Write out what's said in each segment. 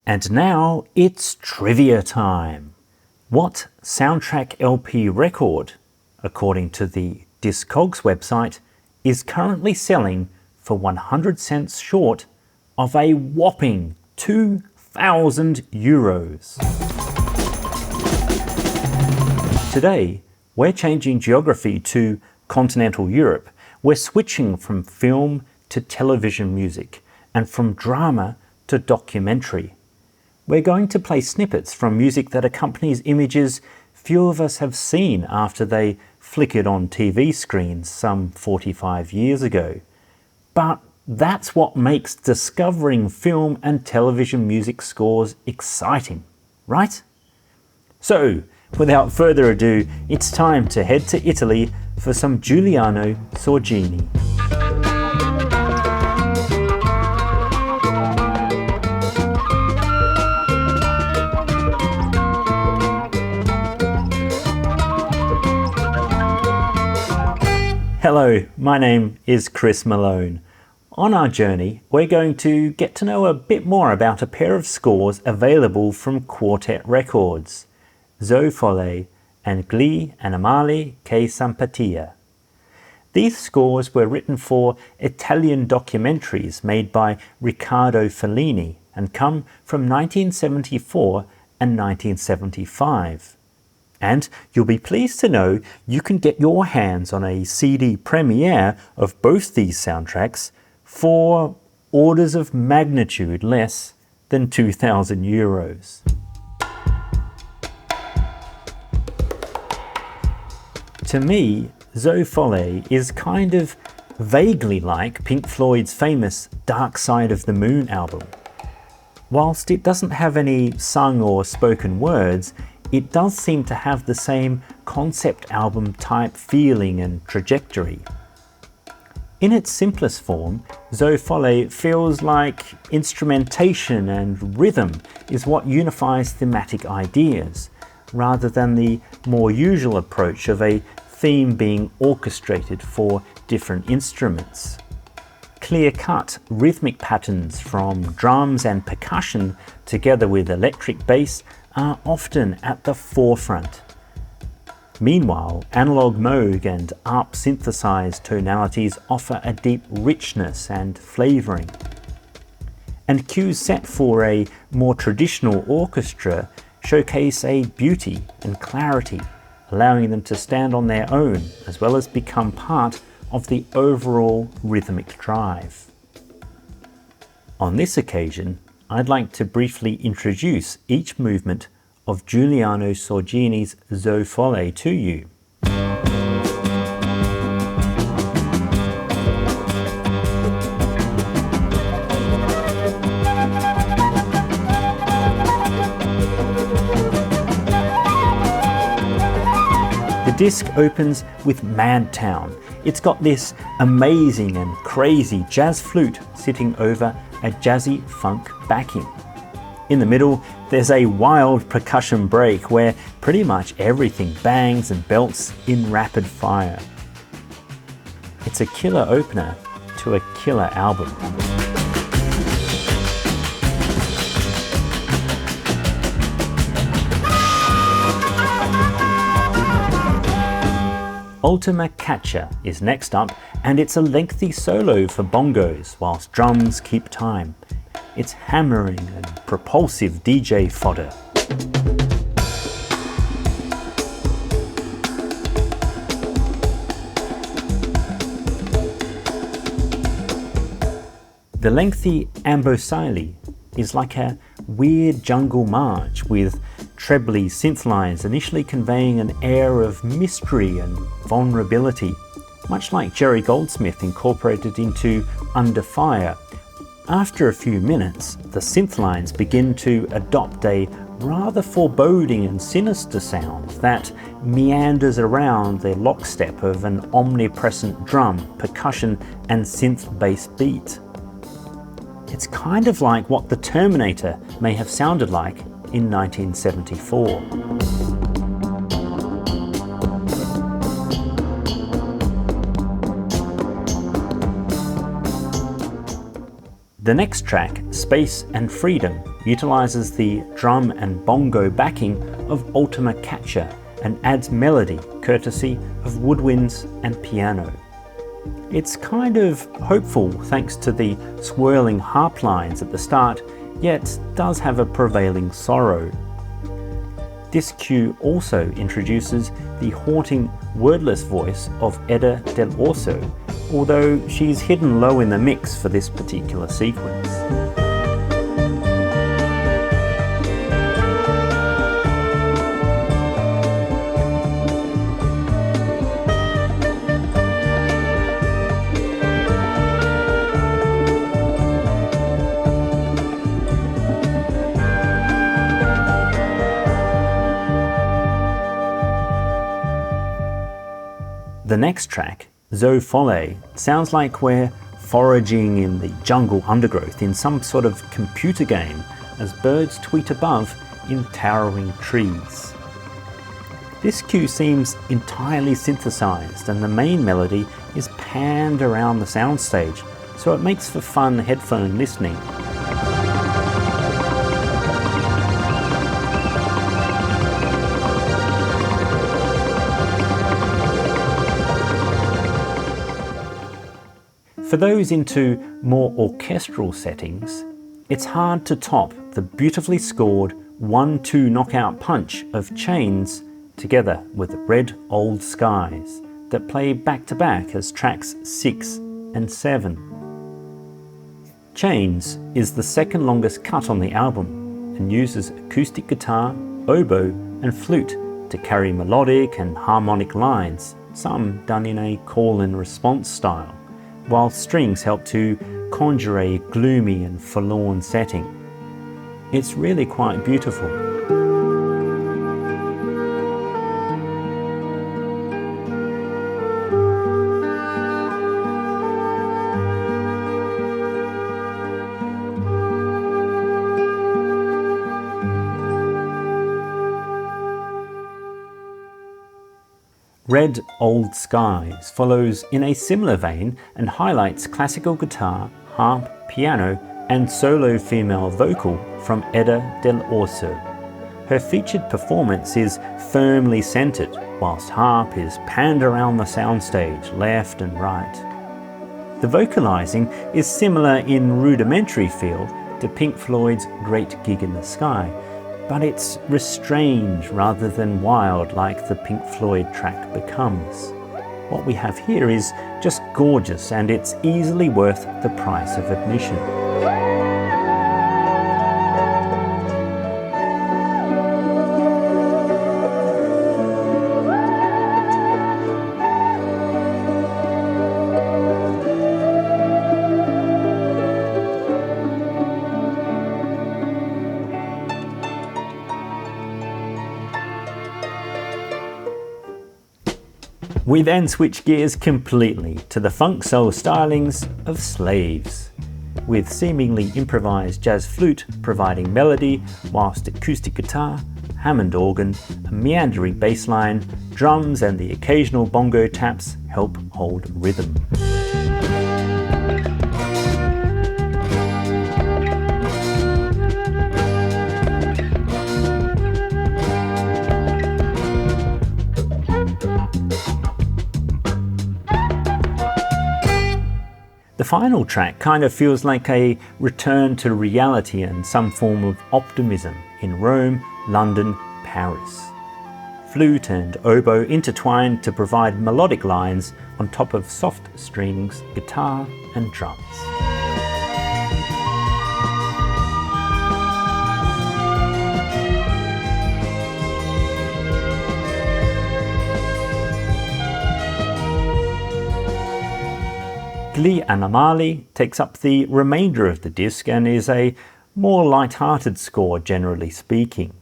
And now it's trivia time. What soundtrack LP record, according to the Discogs website, is currently selling for 100 cents short of a whopping €2,000? Today, we're changing geography to continental Europe. We're switching from film to television music and from drama to documentary. We're going to play snippets from music that accompanies images few of us have seen after they flickered on TV screens some 45 years ago. But that's what makes discovering film and television music scores exciting, right? So, without further ado, it's time to head to Italy for some Giuliano Sorgini. Hello, my name is Chris Malone. On our journey, we're going to get to know a bit more about a pair of scores available from Quartet Records, Folle and Gli, animali, simpatia. These scores were written for Italian documentaries made by Riccardo Fellini and come from 1974 and 1975. And you'll be pleased to know you can get your hands on a CD premiere of both these soundtracks for orders of magnitude less than €2,000. To me, Folle is kind of vaguely like Pink Floyd's famous Dark Side of the Moon album. Whilst it doesn't have any sung or spoken words, it does seem to have the same concept album type feeling and trajectory. In its simplest form, Folle feels like instrumentation and rhythm is what unifies thematic ideas, rather than the more usual approach of a theme being orchestrated for different instruments. Clear-cut rhythmic patterns from drums and percussion together with electric bass are often at the forefront. Meanwhile, analog moog and ARP synthesized tonalities offer a deep richness and flavoring. And cues set for a more traditional orchestra showcase a beauty and clarity, allowing them to stand on their own as well as become part of the overall rhythmic drive. On this occasion, I'd like to briefly introduce each movement of Giuliano Sorgini's Folle to you. The disc opens with Madtown. It's got this amazing and crazy jazz flute sitting over a jazzy funk backing. In the middle, there's a wild percussion break where pretty much everything bangs and belts in rapid fire. It's a killer opener to a killer album. Ultima Caccia is next up, and it's a lengthy solo for bongos whilst drums keep time. It's hammering and propulsive DJ fodder. The lengthy Ambosili is like a weird jungle march with trebly synth lines initially conveying an air of mystery and vulnerability, much like Jerry Goldsmith incorporated into Under Fire. After a few minutes, the synth lines begin to adopt a rather foreboding and sinister sound that meanders around the lockstep of an omnipresent drum, percussion, and synth-bass beat. It's kind of like what the Terminator may have sounded like in 1974. The next track, Space and Freedom, utilizes the drum and bongo backing of Ultima Catcher and adds melody courtesy of woodwinds and piano. It's kind of hopeful thanks to the swirling harp lines at the start, yet does have a prevailing sorrow. This cue also introduces the haunting, wordless voice of Eda del Orso, although she's hidden low in the mix for this particular sequence. The next track, Zo Folle, sounds like we're foraging in the jungle undergrowth in some sort of computer game as birds tweet above in towering trees. This cue seems entirely synthesized and the main melody is panned around the soundstage, so it makes for fun headphone listening. For those into more orchestral settings, it's hard to top the beautifully scored 1-2 knockout punch of Chains together with Red Old Skies that play back to back as tracks 6 and 7. Chains is the second longest cut on the album and uses acoustic guitar, oboe and flute to carry melodic and harmonic lines, some done in a call and response style, while strings help to conjure a gloomy and forlorn setting. It's really quite beautiful. Red Old Skies follows in a similar vein and highlights classical guitar, harp, piano and solo female vocal from Eda del Orso. Her featured performance is firmly centered, whilst harp is panned around the soundstage left and right. The vocalizing is similar in rudimentary feel to Pink Floyd's Great Gig in the Sky, but it's restrained rather than wild like the Pink Floyd track Becomes. What we have here is just gorgeous and it's easily worth the price of admission. We then switch gears completely to the funk soul stylings of Slaves, with seemingly improvised jazz flute providing melody, whilst acoustic guitar, Hammond organ, a meandering bass line, drums and the occasional bongo taps help hold rhythm. The final track kind of feels like a return to reality and some form of optimism in Rome, London, Paris. Flute and oboe intertwined to provide melodic lines on top of soft strings, guitar and drums. Gli Animali takes up the remainder of the disc and is a more light-hearted score generally speaking.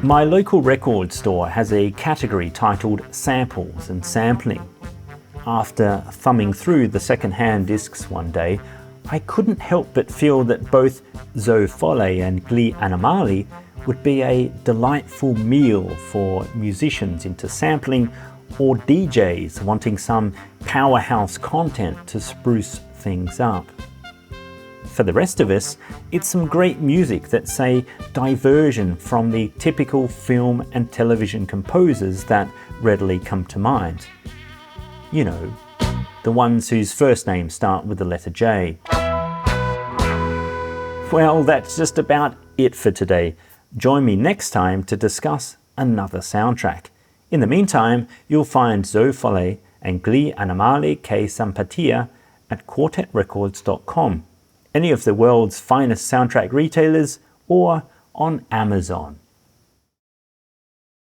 My local record store has a category titled Samples and Sampling. After thumbing through the second-hand discs one day, I couldn't help but feel that both Zo Folle and Gli Animali would be a delightful meal for musicians into sampling or DJs wanting some powerhouse content to spruce things up. For the rest of us, it's some great music that's a diversion from the typical film and television composers that readily come to mind. You know, the ones whose first names start with the letter J. Well, that's just about it for today. Join me next time to discuss another soundtrack. In the meantime, you'll find Folle and Gli, animali, simpatia at quartetrecords.com, any of the world's finest soundtrack retailers, or on Amazon.